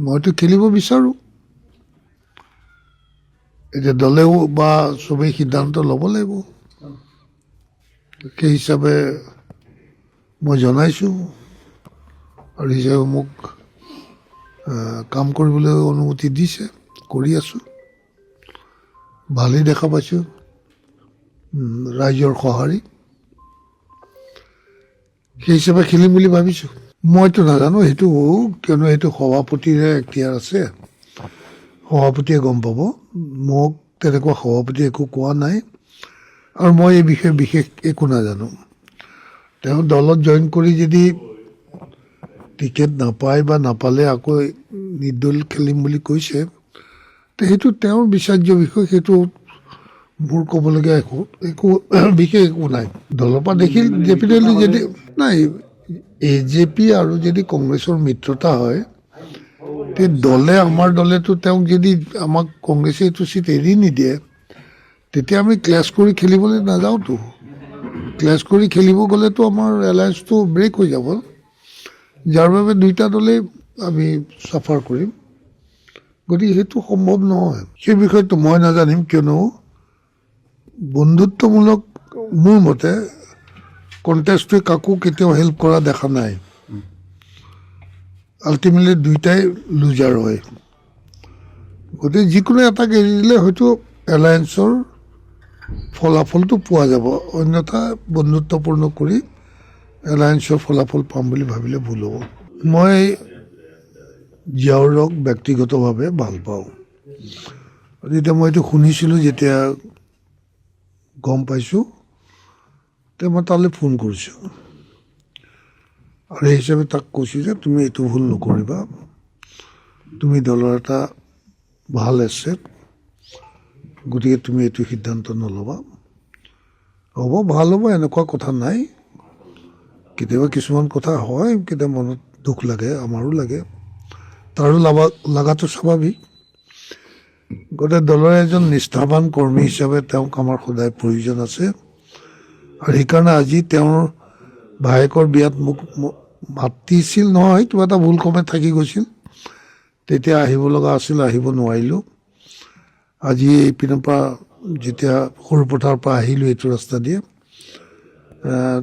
মইতো খেলিব বিচাৰোঁ। এতিয়া দলেও বা চবেই সিদ্ধান্ত ল'ব লাগিব। সেই হিচাপে মই জনাইছোঁ আৰু হিচাপে মোক কাম কৰিবলৈ অনুমতি দিছে, কৰি আছোঁ। ভালেই দেখা পাইছোঁ, ৰাইজৰ সঁহাৰি। সেই হিচাপে খেলিম বুলি ভাবিছোঁ। মইতো নাজানো সেইটো, কিয়নো সেইটো সভাপতিৰে এখতিয়াৰ আছে, সভাপতিয়ে গম পাব। মোক তেনেকুৱা সভাপতিয়ে একো কোৱা নাই আৰু মই এই বিষয়ে বিশেষ একো নাজানো। তেওঁ দলত জইন কৰি যদি টিকেট নাপায় বা নাপালে আকৌ নিৰ্দল খেলিম বুলি কৈছে, সেইটো তেওঁৰ বিচাৰ্য বিষয়। সেইটো মোৰ ক'বলগীয়া একো বিশেষ একো নাই। দলৰ পৰা দেখিল ডেফিনেটলি যদি নাই, AJP আৰু যদি কংগ্ৰেছৰ মিত্ৰতা হয়, তে দলে আমাৰ দলেতো তেওঁক যদি আমাক কংগ্ৰেছে এইটো চিট এৰি নিদিয়ে, তেতিয়া আমি ক্লেছ কৰি খেলিবলৈ নাযাওঁতো। ক্লেছ কৰি খেলিব গ'লেতো আমাৰ এলায়েন্সটো ব্ৰেক হৈ যাব, যাৰ বাবে দুইটা দলেই আমি চাফাৰ কৰিম। গতিকে সেইটো সম্ভৱ নহয়। সেই বিষয়টো মই নাজানিম, কিয়নো বন্ধুত্বমূলক মোৰ মতে কণ্টেষ্টটোৱে কাকো কেতিয়াও হেল্প কৰা দেখা নাই। আল্টিমেটলি দুইটাই লুজাৰ হয়। গতিকে যিকোনো এটাক এৰি দিলে হয়তো এলায়েন্সৰ ফলাফলটো পোৱা যাব, অন্যথা বন্ধুত্বপূৰ্ণ কৰি এলায়েন্সৰ ফলাফল পাম বুলি ভাবিলে ভুল হ'ব। মই জিয়াউৰক ব্যক্তিগতভাৱে ভাল পাওঁ। যেতিয়া মই এইটো শুনিছিলোঁ, যেতিয়া গম পাইছোঁ, তেতিয়া মই তালৈ ফোন কৰিছোঁ আৰু সেই হিচাপে তাক কৈছোঁ যে তুমি এইটো ভুল নকৰিবা, তুমি দলৰ এটা ভাল এছেট, গতিকে তুমি এইটো সিদ্ধান্ত নল'বা। হ'ব, ভাল হ'ব, এনেকুৱা কথা নাই। কেতিয়াবা কিছুমান কথা হয়, কেতিয়াবা মনত দুখ লাগে, আমাৰো লাগে, তাৰো লগাটো স্বাভাৱিক। গতিকে দলৰ এজন নিষ্ঠাৱান কৰ্মী হিচাপে তেওঁক আমাৰ সদায় প্ৰয়োজন আছে আৰু সেইকাৰণে আজি তেওঁৰ ভায়েকৰ বিয়াত মোক মাতিছিল নহয়, কিবা এটা ভুল কমে থাকি গৈছিল, তেতিয়া আহিব লগা আছিল, আহিব নোৱাৰিলোঁ। আজি এইপিনৰ পৰা যেতিয়া সৰুপথাৰৰ পৰা আহিলোঁ এইটো ৰাস্তা দিয়ে,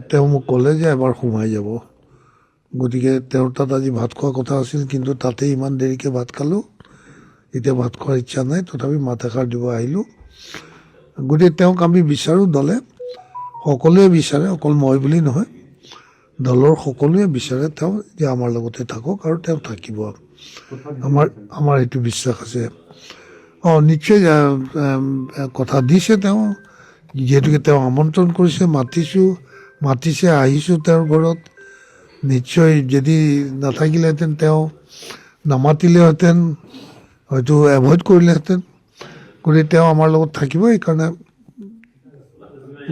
তেওঁ মোক ক'লে যে এবাৰ সোমাই যাব। গতিকে তেওঁৰ তাত আজি ভাত খোৱা কথা আছিল, কিন্তু তাতে ইমান দেৰিকৈ ভাত খালোঁ, এতিয়া ভাত খোৱাৰ ইচ্ছা নাই, তথাপি মাত এষাৰ দিব আহিলোঁ। গতিকে তেওঁক আমি বিচাৰোঁ, দলে সকলোৱে বিচাৰে, অকল মই বুলি নহয়, দলৰ সকলোৱে বিচাৰে তেওঁ যে আমাৰ লগতে থাকক আৰু তেওঁ থাকিব। আমাৰ এইটো বিশ্বাস আছে। নিশ্চয় কথা দিছে তেওঁ, যিহেতুকে তেওঁ আমন্ত্ৰণ কৰিছে, মাতিছে, আহিছোঁ তেওঁৰ ঘৰত। নিশ্চয় যদি নাথাকিলেহেঁতেন, তেওঁ নামাতিলেহেঁতেন, হয়তো এভইড কৰিলেহেঁতেন। গতিকে তেওঁ আমাৰ লগত থাকিব, সেইকাৰণে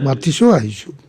মাতিছোঁ, আহিছোঁ।